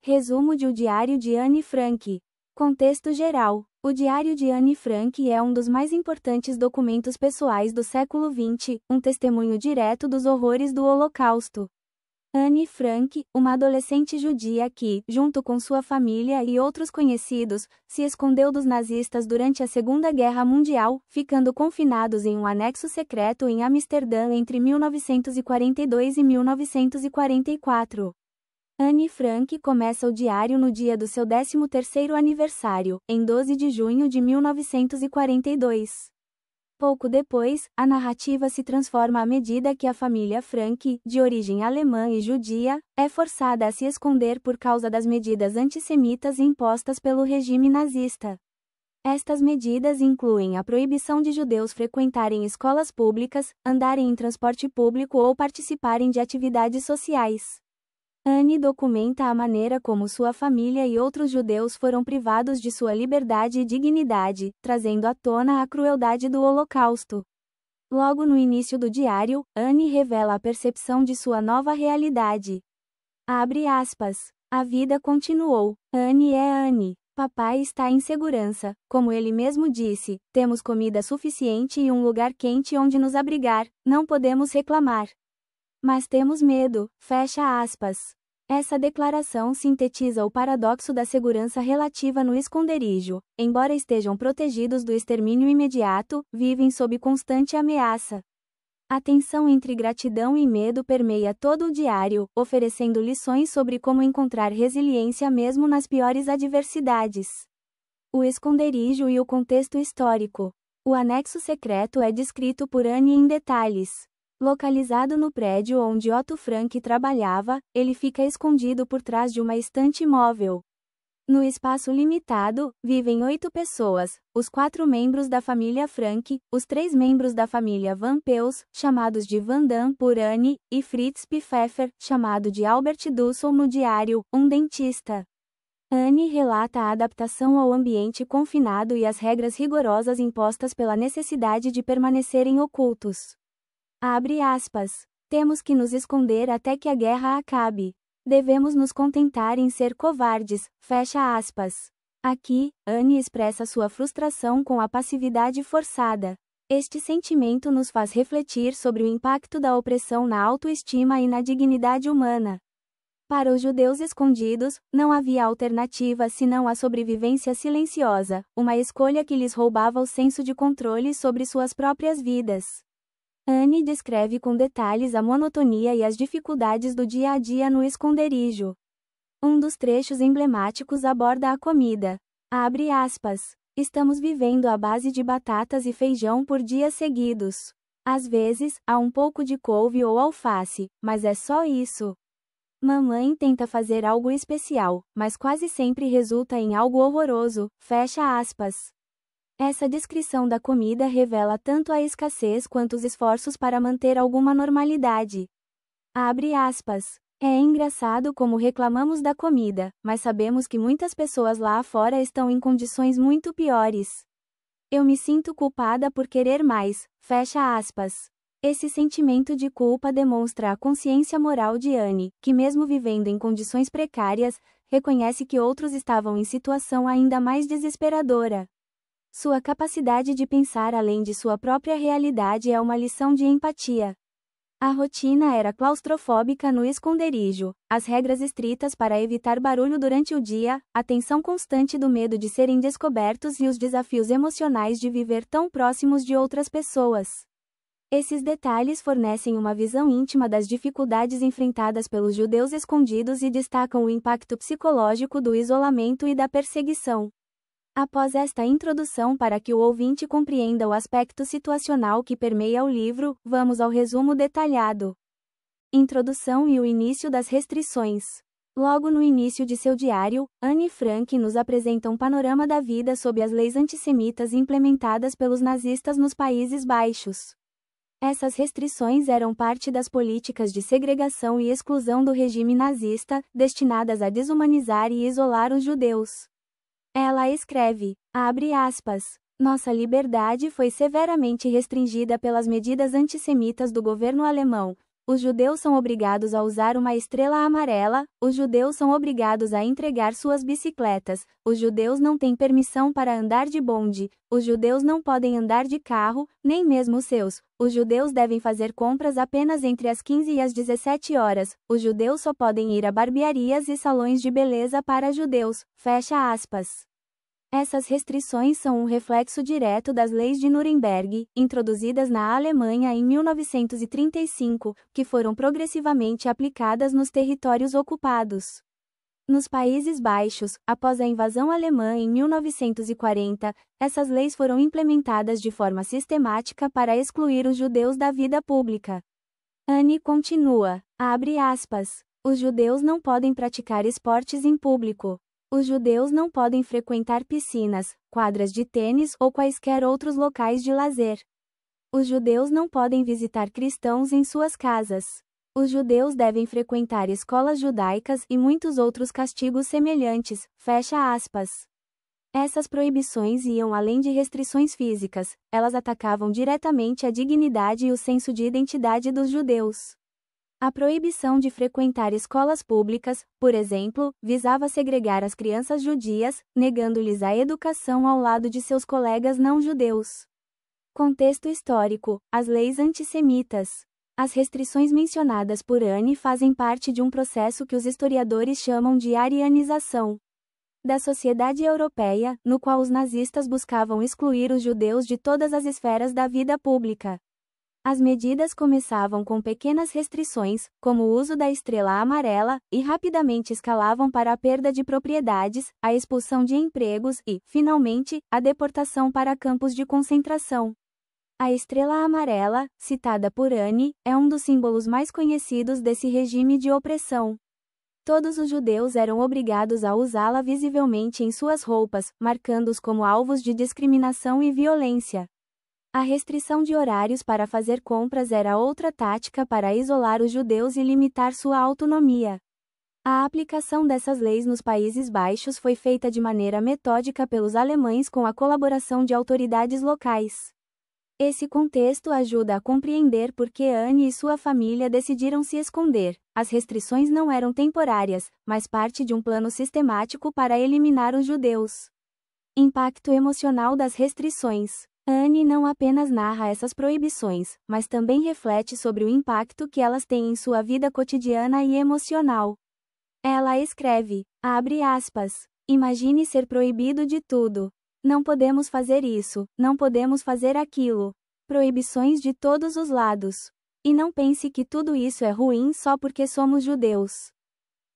Resumo de O Diário de Anne Frank. Contexto geral. O Diário de Anne Frank é um dos mais importantes documentos pessoais do século XX, um testemunho direto dos horrores do Holocausto. Anne Frank, uma adolescente judia que, junto com sua família e outros conhecidos, se escondeu dos nazistas durante a Segunda Guerra Mundial, ficando confinados em um anexo secreto em Amsterdã entre 1942 e 1944. Anne Frank começa o diário no dia do seu 13º aniversário, em 12 de junho de 1942. Pouco depois, a narrativa se transforma à medida que a família Frank, de origem alemã e judia, é forçada a se esconder por causa das medidas antissemitas impostas pelo regime nazista. Estas medidas incluem a proibição de judeus frequentarem escolas públicas, andarem em transporte público ou participarem de atividades sociais. Anne documenta a maneira como sua família e outros judeus foram privados de sua liberdade e dignidade, trazendo à tona a crueldade do Holocausto. Logo no início do diário, Anne revela a percepção de sua nova realidade. Abre aspas. A vida continuou. Anne é Anne. Papai está em segurança, como ele mesmo disse, temos comida suficiente e um lugar quente onde nos abrigar, não podemos reclamar. Mas temos medo, fecha aspas. Essa declaração sintetiza o paradoxo da segurança relativa no esconderijo. Embora estejam protegidos do extermínio imediato, vivem sob constante ameaça. A tensão entre gratidão e medo permeia todo o diário, oferecendo lições sobre como encontrar resiliência mesmo nas piores adversidades. O esconderijo e o contexto histórico. O anexo secreto é descrito por Anne em detalhes. Localizado no prédio onde Otto Frank trabalhava, ele fica escondido por trás de uma estante móvel. No espaço limitado, vivem 8 pessoas, os 4 membros da família Frank, os 3 membros da família Van Peels, chamados de Van Damme por Anne, e Fritz Pfeffer, chamado de Albert Dussel no diário, um dentista. Anne relata a adaptação ao ambiente confinado e as regras rigorosas impostas pela necessidade de permanecerem ocultos. Abre aspas. Temos que nos esconder até que a guerra acabe. Devemos nos contentar em ser covardes, fecha aspas. Aqui, Anne expressa sua frustração com a passividade forçada. Este sentimento nos faz refletir sobre o impacto da opressão na autoestima e na dignidade humana. Para os judeus escondidos, não havia alternativa senão a sobrevivência silenciosa, uma escolha que lhes roubava o senso de controle sobre suas próprias vidas. Anne descreve com detalhes a monotonia e as dificuldades do dia a dia no esconderijo. Um dos trechos emblemáticos aborda a comida. Abre aspas. Estamos vivendo à base de batatas e feijão por dias seguidos. Às vezes, há um pouco de couve ou alface, mas é só isso. Mamãe tenta fazer algo especial, mas quase sempre resulta em algo horroroso, fecha aspas. Essa descrição da comida revela tanto a escassez quanto os esforços para manter alguma normalidade. Abre aspas. É engraçado como reclamamos da comida, mas sabemos que muitas pessoas lá fora estão em condições muito piores. Eu me sinto culpada por querer mais, fecha aspas. Esse sentimento de culpa demonstra a consciência moral de Anne, que mesmo vivendo em condições precárias, reconhece que outros estavam em situação ainda mais desesperadora. Sua capacidade de pensar além de sua própria realidade é uma lição de empatia. A rotina era claustrofóbica no esconderijo, as regras estritas para evitar barulho durante o dia, a tensão constante do medo de serem descobertos e os desafios emocionais de viver tão próximos de outras pessoas. Esses detalhes fornecem uma visão íntima das dificuldades enfrentadas pelos judeus escondidos e destacam o impacto psicológico do isolamento e da perseguição. Após esta introdução para que o ouvinte compreenda o aspecto situacional que permeia o livro, vamos ao resumo detalhado. Introdução e o início das restrições. Logo no início de seu diário, Anne Frank nos apresenta um panorama da vida sob as leis antissemitas implementadas pelos nazistas nos Países Baixos. Essas restrições eram parte das políticas de segregação e exclusão do regime nazista, destinadas a desumanizar e isolar os judeus. Ela escreve, abre aspas, nossa liberdade foi severamente restringida pelas medidas antissemitas do governo alemão, Os judeus são obrigados a usar uma estrela amarela, os judeus são obrigados a entregar suas bicicletas, os judeus não têm permissão para andar de bonde, os judeus não podem andar de carro, nem mesmo os seus, os judeus devem fazer compras apenas entre as 15 e as 17 horas, os judeus só podem ir a barbearias e salões de beleza para judeus, fecha aspas. Essas restrições são um reflexo direto das leis de Nuremberg, introduzidas na Alemanha em 1935, que foram progressivamente aplicadas nos territórios ocupados. Nos Países Baixos, após a invasão alemã em 1940, essas leis foram implementadas de forma sistemática para excluir os judeus da vida pública. Anne continua, abre aspas, os judeus não podem praticar esportes em público. Os judeus não podem frequentar piscinas, quadras de tênis ou quaisquer outros locais de lazer. Os judeus não podem visitar cristãos em suas casas. Os judeus devem frequentar escolas judaicas e muitos outros castigos semelhantes, fecha aspas. Essas proibições iam além de restrições físicas, elas atacavam diretamente a dignidade e o senso de identidade dos judeus. A proibição de frequentar escolas públicas, por exemplo, visava segregar as crianças judias, negando-lhes a educação ao lado de seus colegas não-judeus. Contexto histórico: as leis antissemitas. As restrições mencionadas por Anne fazem parte de um processo que os historiadores chamam de arianização da sociedade europeia, no qual os nazistas buscavam excluir os judeus de todas as esferas da vida pública. As medidas começavam com pequenas restrições, como o uso da estrela amarela, e rapidamente escalavam para a perda de propriedades, a expulsão de empregos e, finalmente, a deportação para campos de concentração. A estrela amarela, citada por Anne, é um dos símbolos mais conhecidos desse regime de opressão. Todos os judeus eram obrigados a usá-la visivelmente em suas roupas, marcando-os como alvos de discriminação e violência. A restrição de horários para fazer compras era outra tática para isolar os judeus e limitar sua autonomia. A aplicação dessas leis nos Países Baixos foi feita de maneira metódica pelos alemães com a colaboração de autoridades locais. Esse contexto ajuda a compreender por que Anne e sua família decidiram se esconder. As restrições não eram temporárias, mas parte de um plano sistemático para eliminar os judeus. Impacto emocional das restrições. Anne não apenas narra essas proibições, mas também reflete sobre o impacto que elas têm em sua vida cotidiana e emocional. Ela escreve, abre aspas, imagine ser proibido de tudo. Não podemos fazer isso, não podemos fazer aquilo. Proibições de todos os lados. E não pense que tudo isso é ruim só porque somos judeus.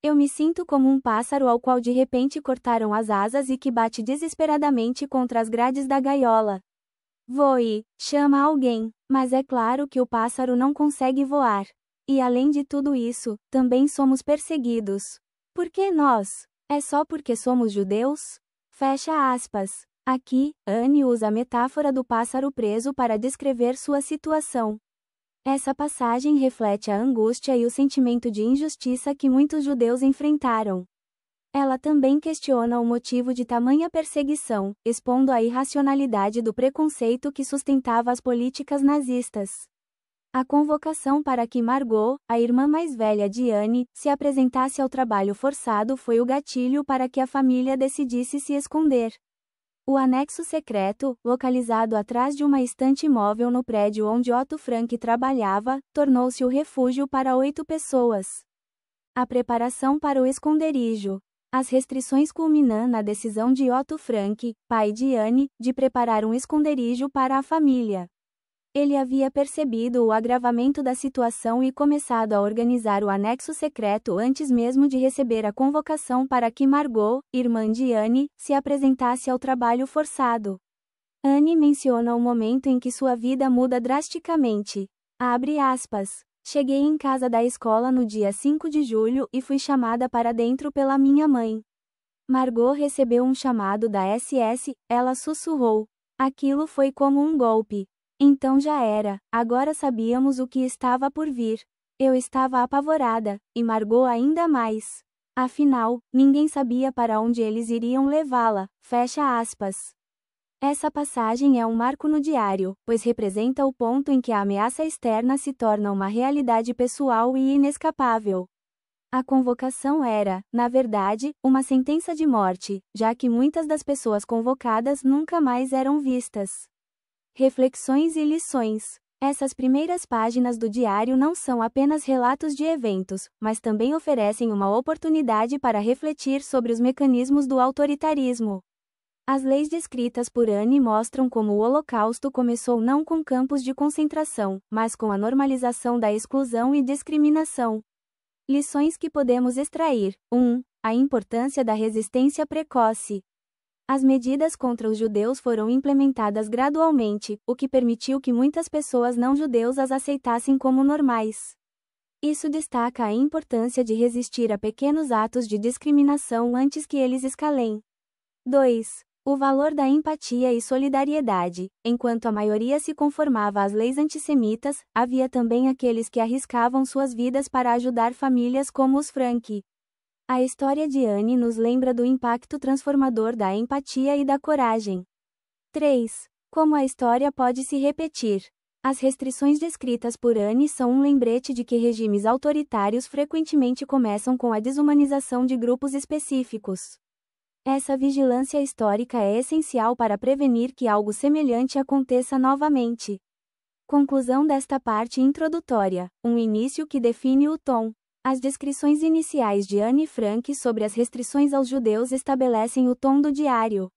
Eu me sinto como um pássaro ao qual de repente cortaram as asas e que bate desesperadamente contra as grades da gaiola. Voe, chama alguém, mas é claro que o pássaro não consegue voar. E além de tudo isso, também somos perseguidos. Por que nós? É só porque somos judeus? Fecha aspas. Aqui, Anne usa a metáfora do pássaro preso para descrever sua situação. Essa passagem reflete a angústia e o sentimento de injustiça que muitos judeus enfrentaram. Ela também questiona o motivo de tamanha perseguição, expondo a irracionalidade do preconceito que sustentava as políticas nazistas. A convocação para que Margot, a irmã mais velha de Anne, se apresentasse ao trabalho forçado foi o gatilho para que a família decidisse se esconder. O anexo secreto, localizado atrás de uma estante móvel no prédio onde Otto Frank trabalhava, tornou-se o refúgio para 8 pessoas. A preparação para o esconderijo. As restrições culminam na decisão de Otto Frank, pai de Anne, de preparar um esconderijo para a família. Ele havia percebido o agravamento da situação e começado a organizar o anexo secreto antes mesmo de receber a convocação para que Margot, irmã de Anne, se apresentasse ao trabalho forçado. Anne menciona o momento em que sua vida muda drasticamente. Abre aspas. Cheguei em casa da escola no dia 5 de julho e fui chamada para dentro pela minha mãe. Margot recebeu um chamado da SS, ela sussurrou. Aquilo foi como um golpe. Então já era, agora sabíamos o que estava por vir. Eu estava apavorada, e Margot ainda mais. Afinal, ninguém sabia para onde eles iriam levá-la, fecha aspas. Essa passagem é um marco no diário, pois representa o ponto em que a ameaça externa se torna uma realidade pessoal e inescapável. A convocação era, na verdade, uma sentença de morte, já que muitas das pessoas convocadas nunca mais eram vistas. Reflexões e lições. Essas primeiras páginas do diário não são apenas relatos de eventos, mas também oferecem uma oportunidade para refletir sobre os mecanismos do autoritarismo. As leis descritas por Anne mostram como o Holocausto começou não com campos de concentração, mas com a normalização da exclusão e discriminação. Lições que podemos extrair. 1. A importância da resistência precoce. As medidas contra os judeus foram implementadas gradualmente, o que permitiu que muitas pessoas não judeus as aceitassem como normais. Isso destaca a importância de resistir a pequenos atos de discriminação antes que eles escalem. 2. O valor da empatia e solidariedade. Enquanto a maioria se conformava às leis antissemitas, havia também aqueles que arriscavam suas vidas para ajudar famílias como os Frank. A história de Anne nos lembra do impacto transformador da empatia e da coragem. 3. Como a história pode se repetir. As restrições descritas por Anne são um lembrete de que regimes autoritários frequentemente começam com a desumanização de grupos específicos. Essa vigilância histórica é essencial para prevenir que algo semelhante aconteça novamente. Conclusão desta parte introdutória. Um início que define o tom. As descrições iniciais de Anne Frank sobre as restrições aos judeus estabelecem o tom do diário.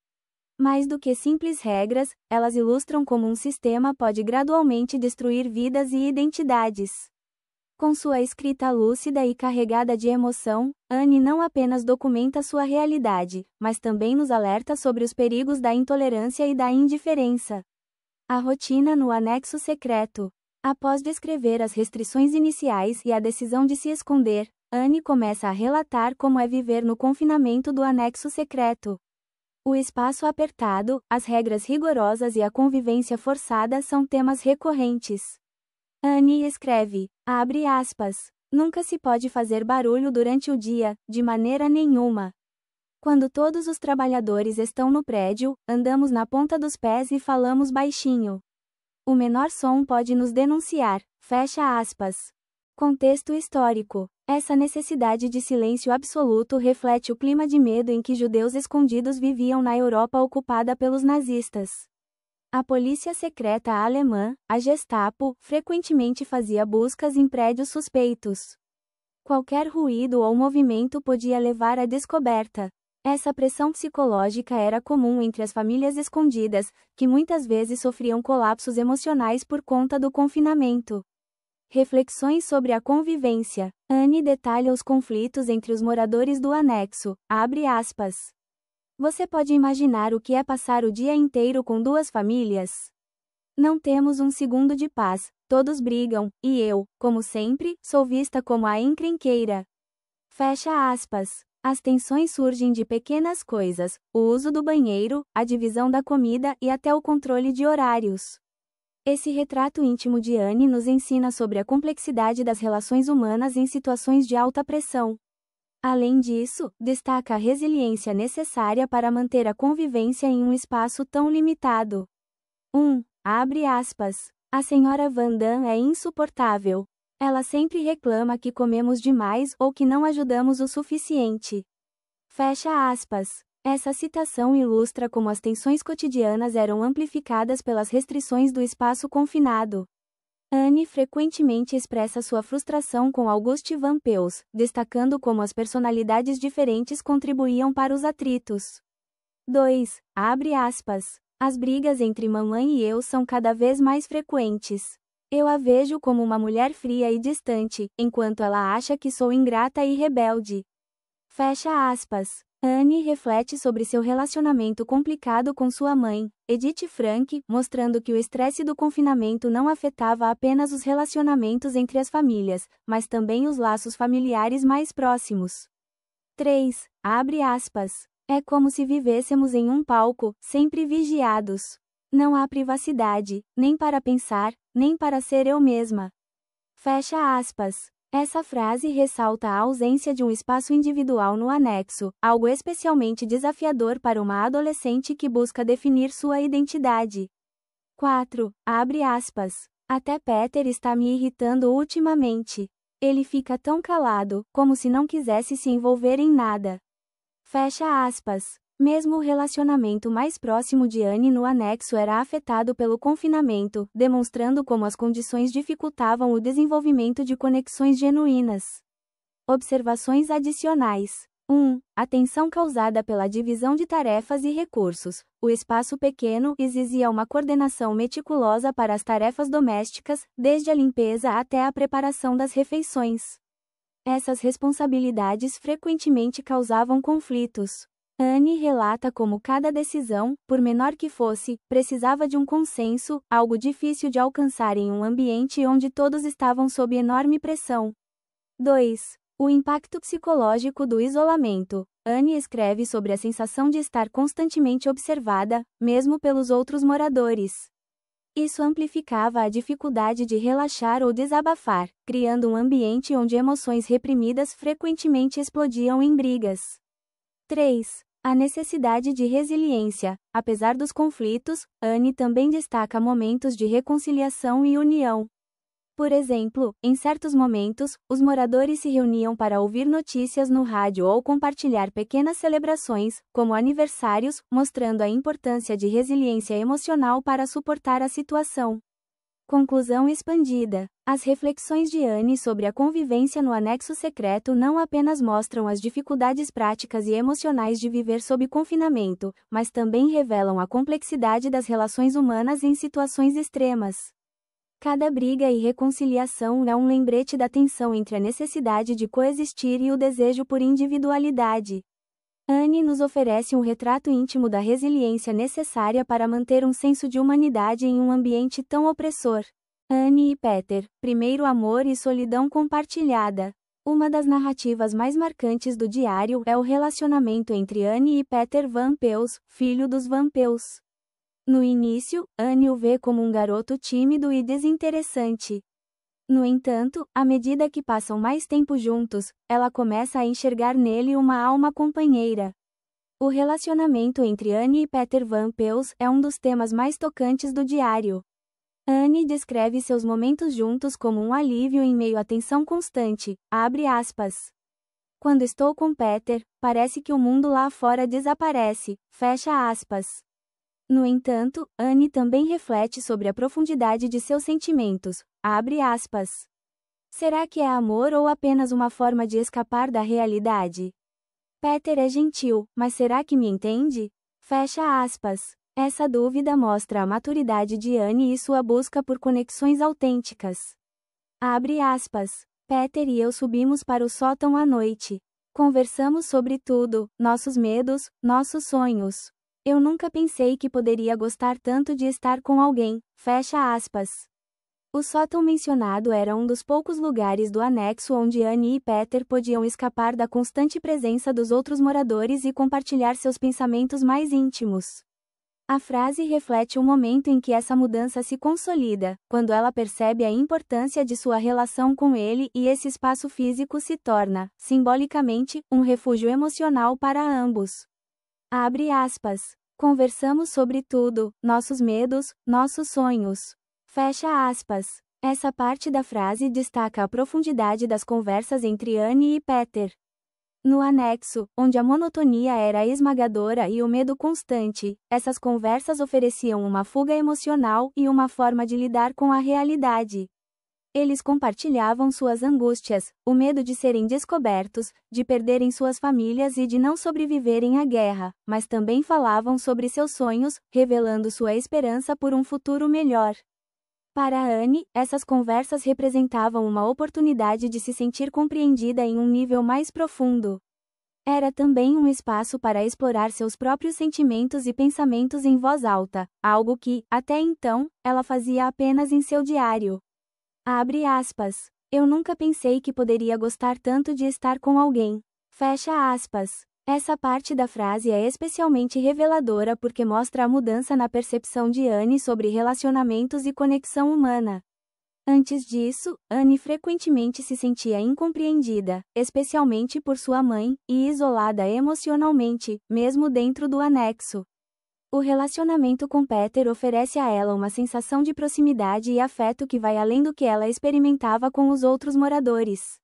Mais do que simples regras, elas ilustram como um sistema pode gradualmente destruir vidas e identidades. Com sua escrita lúcida e carregada de emoção, Anne não apenas documenta sua realidade, mas também nos alerta sobre os perigos da intolerância e da indiferença. A rotina no anexo secreto. Após descrever as restrições iniciais e a decisão de se esconder, Anne começa a relatar como é viver no confinamento do anexo secreto. O espaço apertado, as regras rigorosas e a convivência forçada são temas recorrentes. Anne escreve, abre aspas, nunca se pode fazer barulho durante o dia, de maneira nenhuma. Quando todos os trabalhadores estão no prédio, andamos na ponta dos pés e falamos baixinho. O menor som pode nos denunciar, fecha aspas. Contexto histórico. Essa necessidade de silêncio absoluto reflete o clima de medo em que judeus escondidos viviam na Europa ocupada pelos nazistas. A polícia secreta alemã, a Gestapo, frequentemente fazia buscas em prédios suspeitos. Qualquer ruído ou movimento podia levar à descoberta. Essa pressão psicológica era comum entre as famílias escondidas, que muitas vezes sofriam colapsos emocionais por conta do confinamento. Reflexões sobre a convivência. Anne detalha os conflitos entre os moradores do anexo, abre aspas. Você pode imaginar o que é passar o dia inteiro com duas famílias? Não temos um segundo de paz, todos brigam, e eu, como sempre, sou vista como a encrenqueira. Fecha aspas. As tensões surgem de pequenas coisas, o uso do banheiro, a divisão da comida e até o controle de horários. Esse retrato íntimo de Anne nos ensina sobre a complexidade das relações humanas em situações de alta pressão. Além disso, destaca a resiliência necessária para manter a convivência em um espaço tão limitado. 1. Abre aspas. A senhora Van Damme é insuportável. Ela sempre reclama que comemos demais ou que não ajudamos o suficiente. Fecha aspas. Essa citação ilustra como as tensões cotidianas eram amplificadas pelas restrições do espaço confinado. Anne frequentemente expressa sua frustração com Auguste Van Peels, destacando como as personalidades diferentes contribuíam para os atritos. 2. Abre aspas. As brigas entre mamãe e eu são cada vez mais frequentes. Eu a vejo como uma mulher fria e distante, enquanto ela acha que sou ingrata e rebelde. Fecha aspas. Anne reflete sobre seu relacionamento complicado com sua mãe, Edith Frank, mostrando que o estresse do confinamento não afetava apenas os relacionamentos entre as famílias, mas também os laços familiares mais próximos. 3. Abre aspas. É como se vivêssemos em um palco, sempre vigiados. Não há privacidade, nem para pensar, nem para ser eu mesma. Fecha aspas. Essa frase ressalta a ausência de um espaço individual no anexo, algo especialmente desafiador para uma adolescente que busca definir sua identidade. 4. Abre aspas. Até Peter está me irritando ultimamente. Ele fica tão calado, como se não quisesse se envolver em nada. Fecha aspas. Mesmo o relacionamento mais próximo de Anne no anexo era afetado pelo confinamento, demonstrando como as condições dificultavam o desenvolvimento de conexões genuínas. Observações adicionais. 1. A tensão causada pela divisão de tarefas e recursos. O espaço pequeno exigia uma coordenação meticulosa para as tarefas domésticas, desde a limpeza até a preparação das refeições. Essas responsabilidades frequentemente causavam conflitos. Anne relata como cada decisão, por menor que fosse, precisava de um consenso, algo difícil de alcançar em um ambiente onde todos estavam sob enorme pressão. 2. O impacto psicológico do isolamento. Anne escreve sobre a sensação de estar constantemente observada, mesmo pelos outros moradores. Isso amplificava a dificuldade de relaxar ou desabafar, criando um ambiente onde emoções reprimidas frequentemente explodiam em brigas. 3. A necessidade de resiliência. Apesar dos conflitos, Anne também destaca momentos de reconciliação e união. Por exemplo, em certos momentos, os moradores se reuniam para ouvir notícias no rádio ou compartilhar pequenas celebrações, como aniversários, mostrando a importância de resiliência emocional para suportar a situação. Conclusão expandida. As reflexões de Anne sobre a convivência no anexo secreto não apenas mostram as dificuldades práticas e emocionais de viver sob confinamento, mas também revelam a complexidade das relações humanas em situações extremas. Cada briga e reconciliação é um lembrete da tensão entre a necessidade de coexistir e o desejo por individualidade. Anne nos oferece um retrato íntimo da resiliência necessária para manter um senso de humanidade em um ambiente tão opressor. Anne e Peter, primeiro amor e solidão compartilhada. Uma das narrativas mais marcantes do diário é o relacionamento entre Anne e Peter Van Pels, filho dos Van Pels. No início, Anne o vê como um garoto tímido e desinteressante. No entanto, à medida que passam mais tempo juntos, ela começa a enxergar nele uma alma companheira. O relacionamento entre Anne e Peter Van Pels é um dos temas mais tocantes do diário. Anne descreve seus momentos juntos como um alívio em meio à tensão constante. Abre aspas. Quando estou com Peter, parece que o mundo lá fora desaparece. Fecha aspas. No entanto, Anne também reflete sobre a profundidade de seus sentimentos. Abre aspas. Será que é amor ou apenas uma forma de escapar da realidade? Peter é gentil, mas será que me entende? Fecha aspas. Essa dúvida mostra a maturidade de Anne e sua busca por conexões autênticas. Abre aspas. Peter e eu subimos para o sótão à noite. Conversamos sobre tudo, nossos medos, nossos sonhos. Eu nunca pensei que poderia gostar tanto de estar com alguém. Fecha aspas. O sótão mencionado era um dos poucos lugares do anexo onde Anne e Peter podiam escapar da constante presença dos outros moradores e compartilhar seus pensamentos mais íntimos. A frase reflete o momento em que essa mudança se consolida, quando ela percebe a importância de sua relação com ele e esse espaço físico se torna, simbolicamente, um refúgio emocional para ambos. Abre aspas. Conversamos sobre tudo, nossos medos, nossos sonhos. Fecha aspas. Essa parte da frase destaca a profundidade das conversas entre Anne e Peter. No anexo, onde a monotonia era esmagadora e o medo constante, essas conversas ofereciam uma fuga emocional e uma forma de lidar com a realidade. Eles compartilhavam suas angústias, o medo de serem descobertos, de perderem suas famílias e de não sobreviverem à guerra, mas também falavam sobre seus sonhos, revelando sua esperança por um futuro melhor. Para Anne, essas conversas representavam uma oportunidade de se sentir compreendida em um nível mais profundo. Era também um espaço para explorar seus próprios sentimentos e pensamentos em voz alta, algo que, até então, ela fazia apenas em seu diário. Abre aspas. Eu nunca pensei que poderia gostar tanto de estar com alguém. Fecha aspas. Essa parte da frase é especialmente reveladora porque mostra a mudança na percepção de Anne sobre relacionamentos e conexão humana. Antes disso, Anne frequentemente se sentia incompreendida, especialmente por sua mãe, e isolada emocionalmente, mesmo dentro do anexo. O relacionamento com Peter oferece a ela uma sensação de proximidade e afeto que vai além do que ela experimentava com os outros moradores.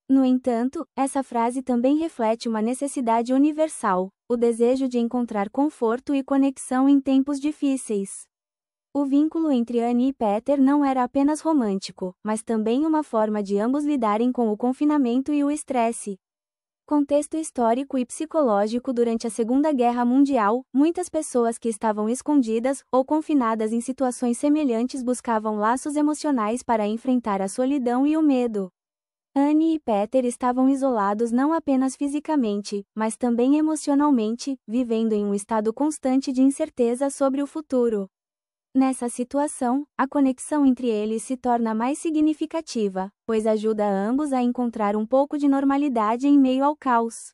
No entanto, essa frase também reflete uma necessidade universal, o desejo de encontrar conforto e conexão em tempos difíceis. O vínculo entre Anne e Peter não era apenas romântico, mas também uma forma de ambos lidarem com o confinamento e o estresse. Contexto histórico e psicológico. Durante a Segunda Guerra Mundial, muitas pessoas que estavam escondidas ou confinadas em situações semelhantes buscavam laços emocionais para enfrentar a solidão e o medo. Anne e Peter estavam isolados não apenas fisicamente, mas também emocionalmente, vivendo em um estado constante de incerteza sobre o futuro. Nessa situação, a conexão entre eles se torna mais significativa, pois ajuda a ambos a encontrar um pouco de normalidade em meio ao caos.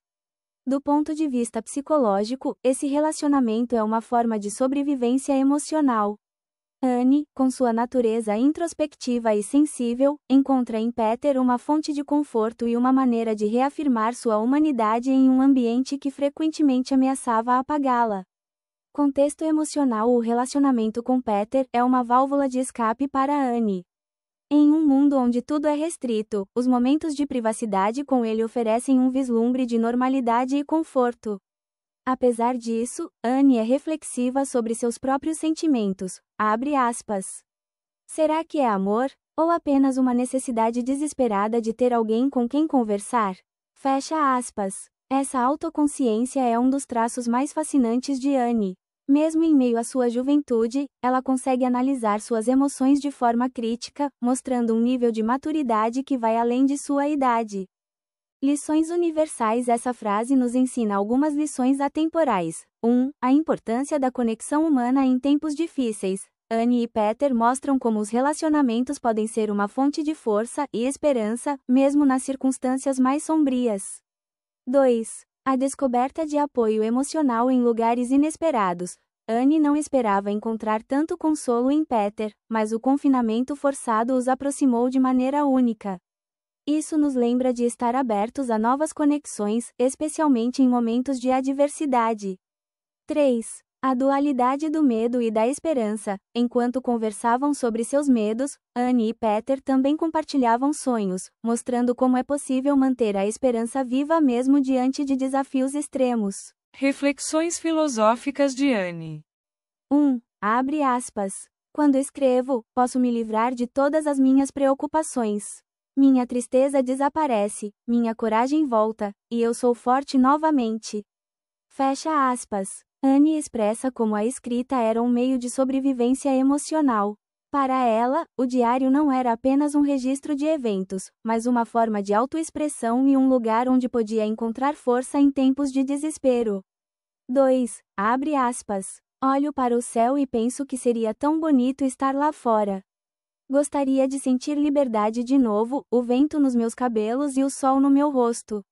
Do ponto de vista psicológico, esse relacionamento é uma forma de sobrevivência emocional. Anne, com sua natureza introspectiva e sensível, encontra em Peter uma fonte de conforto e uma maneira de reafirmar sua humanidade em um ambiente que frequentemente ameaçava apagá-la. Contexto emocional. O relacionamento com Peter é uma válvula de escape para Anne. Em um mundo onde tudo é restrito, os momentos de privacidade com ele oferecem um vislumbre de normalidade e conforto. Apesar disso, Anne é reflexiva sobre seus próprios sentimentos. Abre aspas. Será que é amor, ou apenas uma necessidade desesperada de ter alguém com quem conversar? Fecha aspas. Essa autoconsciência é um dos traços mais fascinantes de Anne. Mesmo em meio à sua juventude, ela consegue analisar suas emoções de forma crítica, mostrando um nível de maturidade que vai além de sua idade. Lições universais. Essa frase nos ensina algumas lições atemporais. 1. A importância da conexão humana em tempos difíceis. Anne e Peter mostram como os relacionamentos podem ser uma fonte de força e esperança, mesmo nas circunstâncias mais sombrias. 2. A descoberta de apoio emocional em lugares inesperados. Anne não esperava encontrar tanto consolo em Peter, mas o confinamento forçado os aproximou de maneira única. Isso nos lembra de estar abertos a novas conexões, especialmente em momentos de adversidade. 3. A dualidade do medo e da esperança. Enquanto conversavam sobre seus medos, Anne e Peter também compartilhavam sonhos, mostrando como é possível manter a esperança viva mesmo diante de desafios extremos. Reflexões filosóficas de Anne. 1. Abre aspas. Quando escrevo, posso me livrar de todas as minhas preocupações. Minha tristeza desaparece, minha coragem volta, e eu sou forte novamente. Fecha aspas. Anne expressa como a escrita era um meio de sobrevivência emocional. Para ela, o diário não era apenas um registro de eventos, mas uma forma de autoexpressão e um lugar onde podia encontrar força em tempos de desespero. 2. Abre aspas. Olho para o céu e penso que seria tão bonito estar lá fora. Gostaria de sentir liberdade de novo, o vento nos meus cabelos e o sol no meu rosto.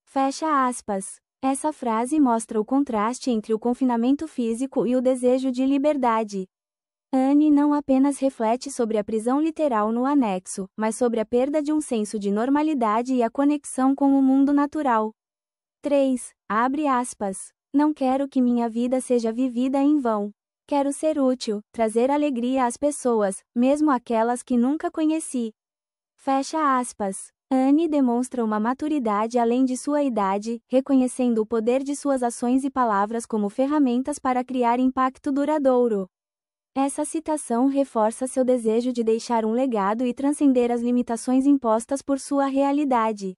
Fecha aspas. Essa frase mostra o contraste entre o confinamento físico e o desejo de liberdade. Anne não apenas reflete sobre a prisão literal no anexo, mas sobre a perda de um senso de normalidade e a conexão com o mundo natural. 3. Abre aspas. Não quero que minha vida seja vivida em vão. Quero ser útil, trazer alegria às pessoas, mesmo aquelas que nunca conheci. Fecha aspas. Anne demonstra uma maturidade além de sua idade, reconhecendo o poder de suas ações e palavras como ferramentas para criar impacto duradouro. Essa citação reforça seu desejo de deixar um legado e transcender as limitações impostas por sua realidade.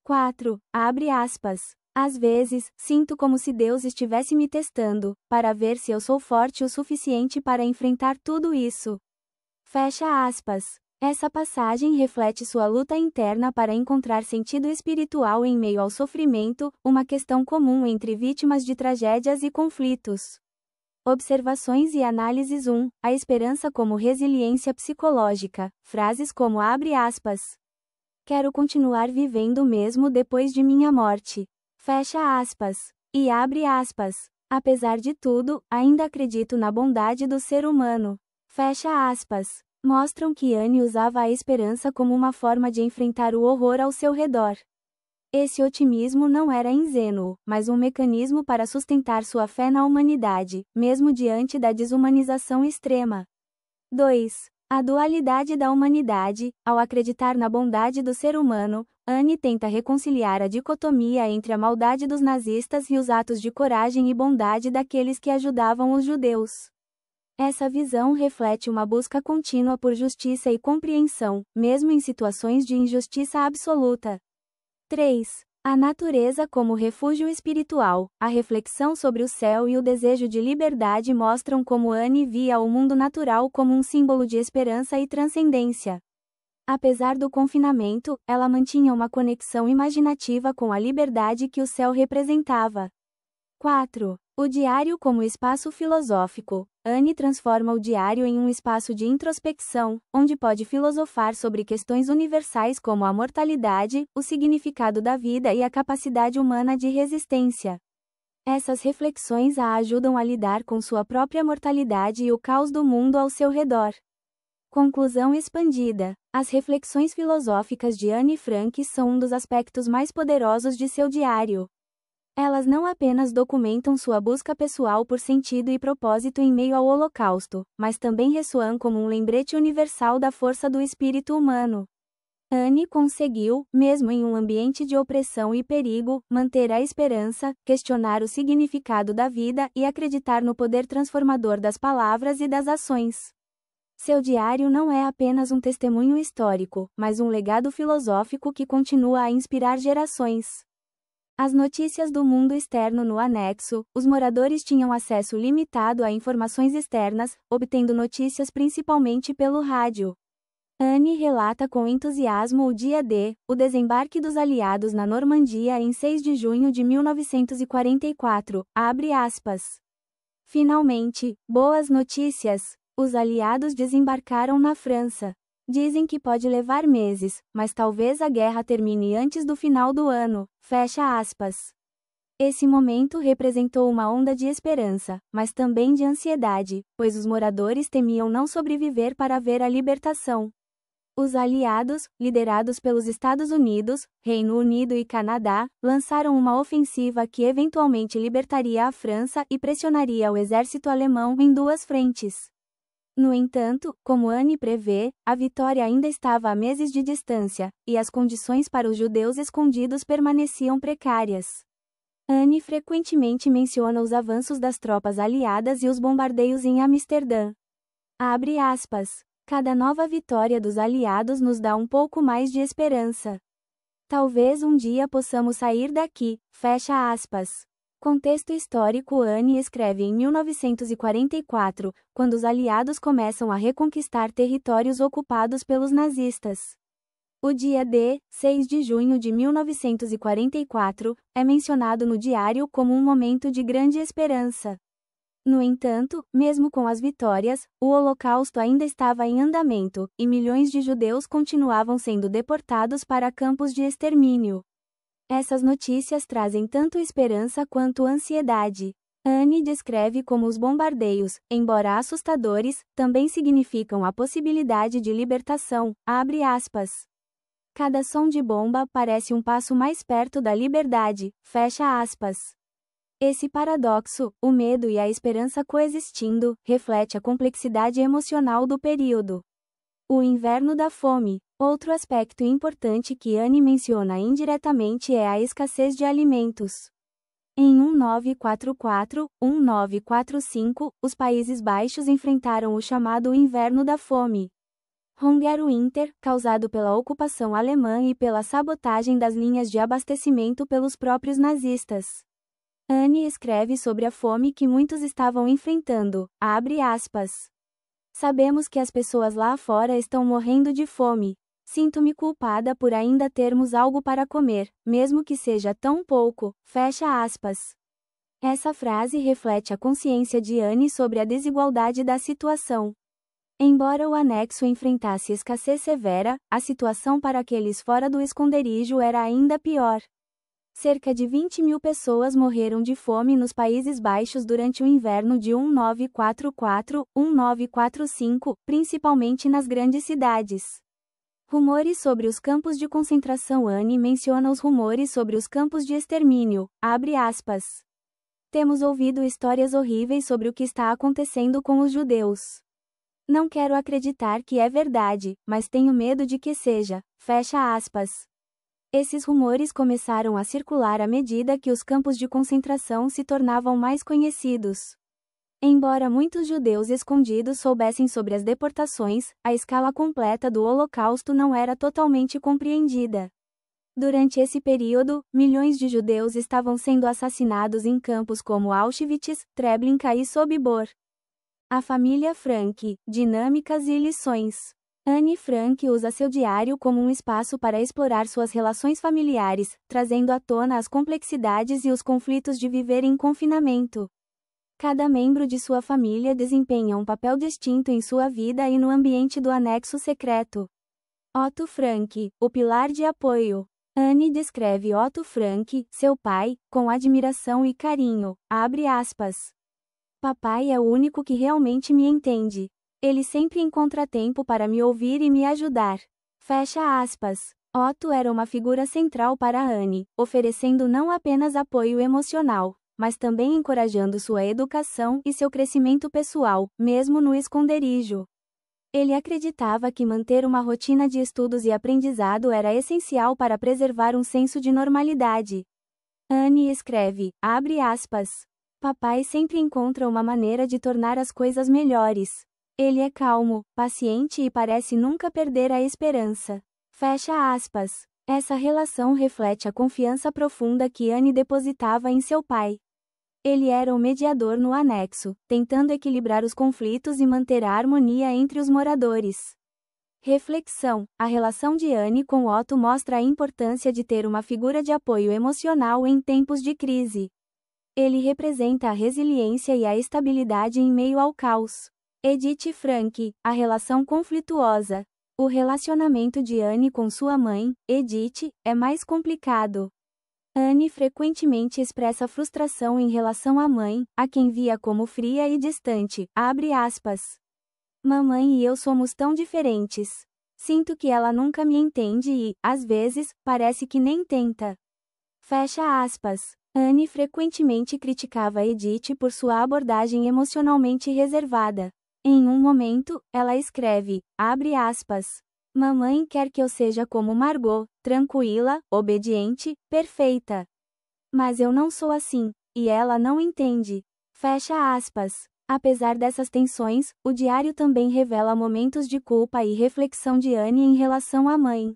4. Abre aspas. Às vezes, sinto como se Deus estivesse me testando, para ver se eu sou forte o suficiente para enfrentar tudo isso. Fecha aspas. Essa passagem reflete sua luta interna para encontrar sentido espiritual em meio ao sofrimento, uma questão comum entre vítimas de tragédias e conflitos. Observações e análises. 1. A esperança como resiliência psicológica. Frases como abre aspas. Quero continuar vivendo mesmo depois de minha morte. Fecha aspas. E abre aspas. Apesar de tudo, ainda acredito na bondade do ser humano. Fecha aspas. mostram que Anne usava a esperança como uma forma de enfrentar o horror ao seu redor. Esse otimismo não era ingênuo, mas um mecanismo para sustentar sua fé na humanidade, mesmo diante da desumanização extrema. 2. A dualidade da humanidade. Ao acreditar na bondade do ser humano, Anne tenta reconciliar a dicotomia entre a maldade dos nazistas e os atos de coragem e bondade daqueles que ajudavam os judeus. Essa visão reflete uma busca contínua por justiça e compreensão, mesmo em situações de injustiça absoluta. 3. A natureza como refúgio espiritual. A reflexão sobre o céu e o desejo de liberdade mostram como Anne via o mundo natural como um símbolo de esperança e transcendência. Apesar do confinamento, ela mantinha uma conexão imaginativa com a liberdade que o céu representava. 4. O diário como espaço filosófico. Anne transforma o diário em um espaço de introspecção, onde pode filosofar sobre questões universais como a mortalidade, o significado da vida e a capacidade humana de resistência. Essas reflexões a ajudam a lidar com sua própria mortalidade e o caos do mundo ao seu redor. Conclusão expandida. As reflexões filosóficas de Anne Frank são um dos aspectos mais poderosos de seu diário. Elas não apenas documentam sua busca pessoal por sentido e propósito em meio ao Holocausto, mas também ressoam como um lembrete universal da força do espírito humano. Anne conseguiu, mesmo em um ambiente de opressão e perigo, manter a esperança, questionar o significado da vida e acreditar no poder transformador das palavras e das ações. Seu diário não é apenas um testemunho histórico, mas um legado filosófico que continua a inspirar gerações. As notícias do mundo externo no anexo. Os moradores tinham acesso limitado a informações externas, obtendo notícias principalmente pelo rádio. Anne relata com entusiasmo o dia D, o desembarque dos aliados na Normandia em 6 de junho de 1944, abre aspas. Finalmente, boas notícias, os aliados desembarcaram na França. Dizem que pode levar meses, mas talvez a guerra termine antes do final do ano, fecha aspas. Esse momento representou uma onda de esperança, mas também de ansiedade, pois os moradores temiam não sobreviver para ver a libertação. Os aliados, liderados pelos Estados Unidos, Reino Unido e Canadá, lançaram uma ofensiva que eventualmente libertaria a França e pressionaria o exército alemão em duas frentes. No entanto, como Anne prevê, a vitória ainda estava a meses de distância, e as condições para os judeus escondidos permaneciam precárias. Anne frequentemente menciona os avanços das tropas aliadas e os bombardeios em Amsterdã. Abre aspas. Cada nova vitória dos aliados nos dá um pouco mais de esperança. Talvez um dia possamos sair daqui, fecha aspas. Contexto histórico. Anne escreve em 1944, quando os aliados começam a reconquistar territórios ocupados pelos nazistas. O dia D, 6 de junho de 1944, é mencionado no diário como um momento de grande esperança. No entanto, mesmo com as vitórias, o Holocausto ainda estava em andamento, e milhões de judeus continuavam sendo deportados para campos de extermínio. Essas notícias trazem tanto esperança quanto ansiedade. Anne descreve como os bombardeios, embora assustadores, também significam a possibilidade de libertação, abre aspas. Cada som de bomba parece um passo mais perto da liberdade, fecha aspas. Esse paradoxo, o medo e a esperança coexistindo, reflete a complexidade emocional do período. O inverno da fome. Outro aspecto importante que Anne menciona indiretamente é a escassez de alimentos. Em 1944-1945, os Países Baixos enfrentaram o chamado Inverno da Fome. Hungerwinter, causado pela ocupação alemã e pela sabotagem das linhas de abastecimento pelos próprios nazistas. Anne escreve sobre a fome que muitos estavam enfrentando, abre aspas. Sabemos que as pessoas lá fora estão morrendo de fome. Sinto-me culpada por ainda termos algo para comer, mesmo que seja tão pouco, fecha aspas. Essa frase reflete a consciência de Anne sobre a desigualdade da situação. Embora o anexo enfrentasse escassez severa, a situação para aqueles fora do esconderijo era ainda pior. Cerca de 20.000 pessoas morreram de fome nos Países Baixos durante o inverno de 1944-1945, principalmente nas grandes cidades. Rumores sobre os campos de concentração. Anne menciona os rumores sobre os campos de extermínio, abre aspas. Temos ouvido histórias horríveis sobre o que está acontecendo com os judeus. Não quero acreditar que é verdade, mas tenho medo de que seja, fecha aspas. Esses rumores começaram a circular à medida que os campos de concentração se tornavam mais conhecidos. Embora muitos judeus escondidos soubessem sobre as deportações, a escala completa do Holocausto não era totalmente compreendida. Durante esse período, milhões de judeus estavam sendo assassinados em campos como Auschwitz, Treblinka e Sobibor. A família Frank, dinâmicas e lições. Anne Frank usa seu diário como um espaço para explorar suas relações familiares, trazendo à tona as complexidades e os conflitos de viver em confinamento. Cada membro de sua família desempenha um papel distinto em sua vida e no ambiente do anexo secreto. Otto Frank, o pilar de apoio. Anne descreve Otto Frank, seu pai, com admiração e carinho, abre aspas. Papai é o único que realmente me entende. Ele sempre encontra tempo para me ouvir e me ajudar. Fecha aspas. Otto era uma figura central para Anne, oferecendo não apenas apoio emocional, mas também encorajando sua educação e seu crescimento pessoal, mesmo no esconderijo. Ele acreditava que manter uma rotina de estudos e aprendizado era essencial para preservar um senso de normalidade. Anne escreve, abre aspas. Papai sempre encontra uma maneira de tornar as coisas melhores. Ele é calmo, paciente e parece nunca perder a esperança. Fecha aspas. Essa relação reflete a confiança profunda que Anne depositava em seu pai. Ele era o mediador no anexo, tentando equilibrar os conflitos e manter a harmonia entre os moradores. Reflexão. A relação de Anne com Otto mostra a importância de ter uma figura de apoio emocional em tempos de crise. Ele representa a resiliência e a estabilidade em meio ao caos. Edith Frank, a relação conflituosa. O relacionamento de Anne com sua mãe, Edith, é mais complicado. Anne frequentemente expressa frustração em relação à mãe, a quem via como fria e distante, abre aspas. Mamãe e eu somos tão diferentes. Sinto que ela nunca me entende e, às vezes, parece que nem tenta. Fecha aspas. Anne frequentemente criticava Edith por sua abordagem emocionalmente reservada. Em um momento, ela escreve, abre aspas, mamãe quer que eu seja como Margot, tranquila, obediente, perfeita. Mas eu não sou assim, e ela não entende. Fecha aspas. Apesar dessas tensões, o diário também revela momentos de culpa e reflexão de Anne em relação à mãe.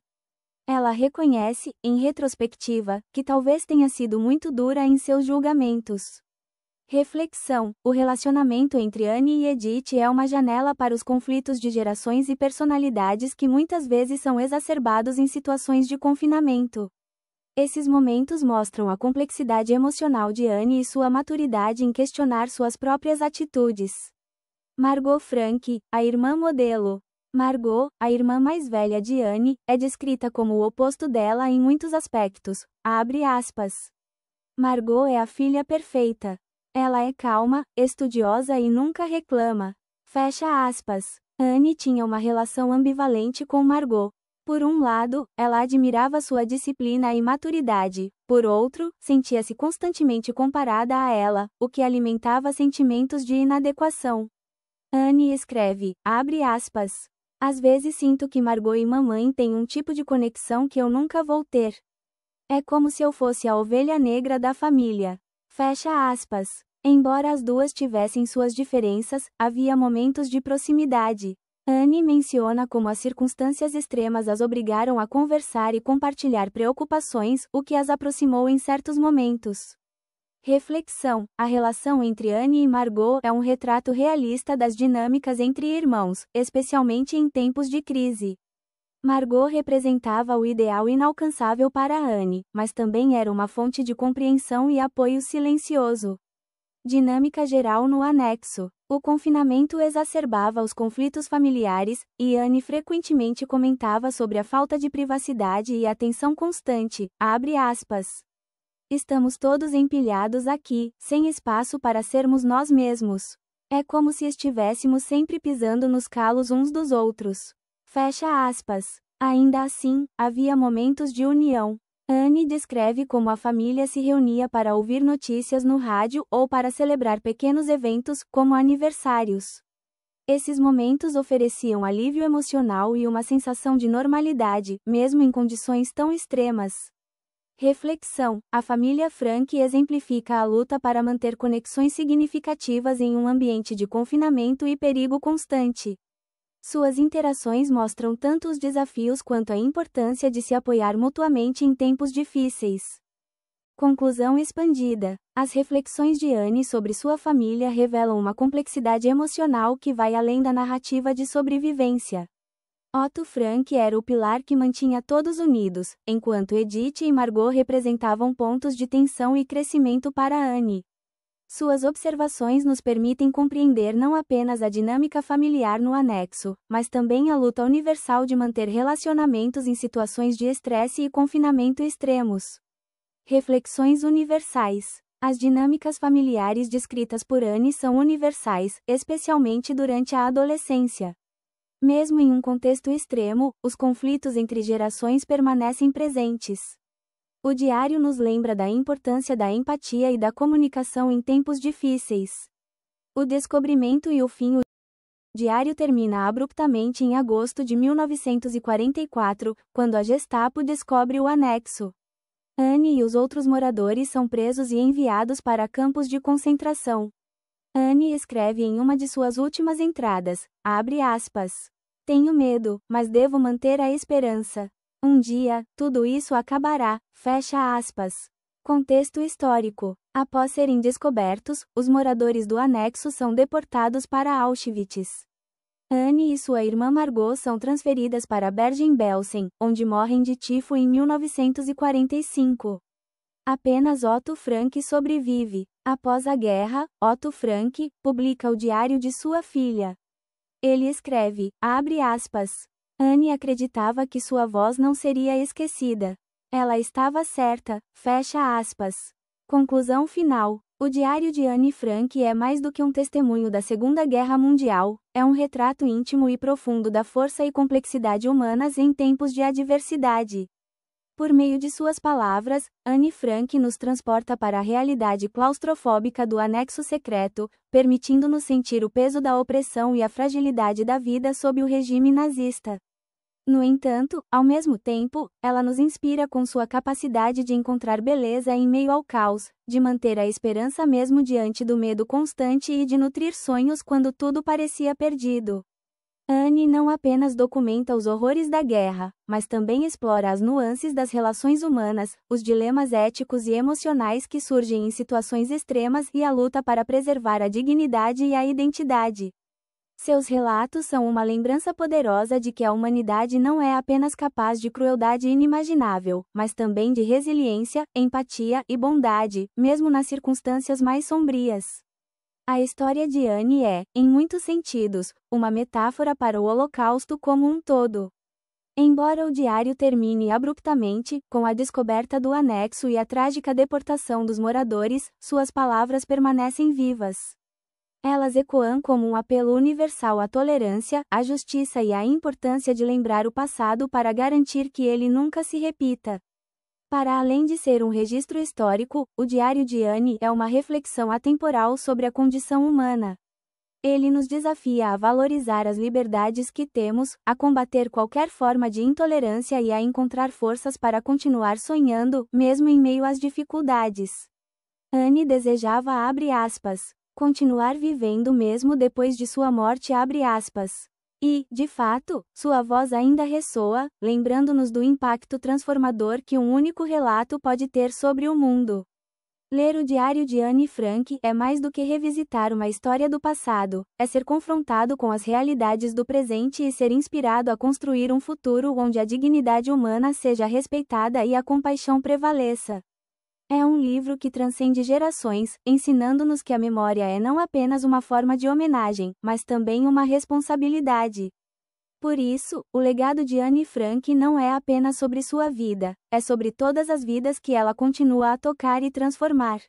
Ela reconhece, em retrospectiva, que talvez tenha sido muito dura em seus julgamentos. Reflexão. O relacionamento entre Anne e Edith é uma janela para os conflitos de gerações e personalidades que muitas vezes são exacerbados em situações de confinamento. Esses momentos mostram a complexidade emocional de Anne e sua maturidade em questionar suas próprias atitudes. Margot Frank, a irmã modelo. Margot, a irmã mais velha de Anne, é descrita como o oposto dela em muitos aspectos. Abre aspas. Margot é a filha perfeita. Ela é calma, estudiosa e nunca reclama. Fecha aspas. Anne tinha uma relação ambivalente com Margot. Por um lado, ela admirava sua disciplina e maturidade. Por outro, sentia-se constantemente comparada a ela, o que alimentava sentimentos de inadequação. Anne escreve, abre aspas. Às vezes sinto que Margot e mamãe têm um tipo de conexão que eu nunca vou ter. É como se eu fosse a ovelha negra da família. Fecha aspas. Embora as duas tivessem suas diferenças, havia momentos de proximidade. Anne menciona como as circunstâncias extremas as obrigaram a conversar e compartilhar preocupações, o que as aproximou em certos momentos. Reflexão. A relação entre Anne e Margot é um retrato realista das dinâmicas entre irmãos, especialmente em tempos de crise. Margot representava o ideal inalcançável para Anne, mas também era uma fonte de compreensão e apoio silencioso. Dinâmica geral no anexo. O confinamento exacerbava os conflitos familiares, e Anne frequentemente comentava sobre a falta de privacidade e atenção constante, abre aspas. Estamos todos empilhados aqui, sem espaço para sermos nós mesmos. É como se estivéssemos sempre pisando nos calos uns dos outros. Fecha aspas. Ainda assim, havia momentos de união. Anne descreve como a família se reunia para ouvir notícias no rádio ou para celebrar pequenos eventos, como aniversários. Esses momentos ofereciam alívio emocional e uma sensação de normalidade, mesmo em condições tão extremas. Reflexão: a família Frank exemplifica a luta para manter conexões significativas em um ambiente de confinamento e perigo constante. Suas interações mostram tanto os desafios quanto a importância de se apoiar mutuamente em tempos difíceis. Conclusão expandida: as reflexões de Anne sobre sua família revelam uma complexidade emocional que vai além da narrativa de sobrevivência. Otto Frank era o pilar que mantinha todos unidos, enquanto Edith e Margot representavam pontos de tensão e crescimento para Anne. Suas observações nos permitem compreender não apenas a dinâmica familiar no anexo, mas também a luta universal de manter relacionamentos em situações de estresse e confinamento extremos. Reflexões universais: as dinâmicas familiares descritas por Anne são universais, especialmente durante a adolescência. Mesmo em um contexto extremo, os conflitos entre gerações permanecem presentes. O diário nos lembra da importância da empatia e da comunicação em tempos difíceis. O descobrimento e o fim. O diário termina abruptamente em agosto de 1944, quando a Gestapo descobre o anexo. Anne e os outros moradores são presos e enviados para campos de concentração. Anne escreve em uma de suas últimas entradas, abre aspas: "Tenho medo, mas devo manter a esperança. Um dia, tudo isso acabará", fecha aspas. Contexto histórico: após serem descobertos, os moradores do anexo são deportados para Auschwitz. Anne e sua irmã Margot são transferidas para Bergen-Belsen, onde morrem de tifo em 1945. Apenas Otto Frank sobrevive. Após a guerra, Otto Frank publica o diário de sua filha. Ele escreve, abre aspas: "Anne acreditava que sua voz não seria esquecida. Ela estava certa", fecha aspas. Conclusão final: o diário de Anne Frank é mais do que um testemunho da Segunda Guerra Mundial, é um retrato íntimo e profundo da força e complexidade humanas em tempos de adversidade. Por meio de suas palavras, Anne Frank nos transporta para a realidade claustrofóbica do anexo secreto, permitindo-nos sentir o peso da opressão e a fragilidade da vida sob o regime nazista. No entanto, ao mesmo tempo, ela nos inspira com sua capacidade de encontrar beleza em meio ao caos, de manter a esperança mesmo diante do medo constante e de nutrir sonhos quando tudo parecia perdido. Anne não apenas documenta os horrores da guerra, mas também explora as nuances das relações humanas, os dilemas éticos e emocionais que surgem em situações extremas e a luta para preservar a dignidade e a identidade. Seus relatos são uma lembrança poderosa de que a humanidade não é apenas capaz de crueldade inimaginável, mas também de resiliência, empatia e bondade, mesmo nas circunstâncias mais sombrias. A história de Anne é, em muitos sentidos, uma metáfora para o Holocausto como um todo. Embora o diário termine abruptamente, com a descoberta do anexo e a trágica deportação dos moradores, suas palavras permanecem vivas. Elas ecoam como um apelo universal à tolerância, à justiça e à importância de lembrar o passado para garantir que ele nunca se repita. Para além de ser um registro histórico, o Diário de Anne é uma reflexão atemporal sobre a condição humana. Ele nos desafia a valorizar as liberdades que temos, a combater qualquer forma de intolerância e a encontrar forças para continuar sonhando, mesmo em meio às dificuldades. Anne desejava, abre aspas, continuar vivendo mesmo depois de sua morte, abre aspas. E, de fato, sua voz ainda ressoa, lembrando-nos do impacto transformador que um único relato pode ter sobre o mundo. Ler o Diário de Anne Frank é mais do que revisitar uma história do passado, é ser confrontado com as realidades do presente e ser inspirado a construir um futuro onde a dignidade humana seja respeitada e a compaixão prevaleça. É um livro que transcende gerações, ensinando-nos que a memória é não apenas uma forma de homenagem, mas também uma responsabilidade. Por isso, o legado de Anne Frank não é apenas sobre sua vida, é sobre todas as vidas que ela continua a tocar e transformar.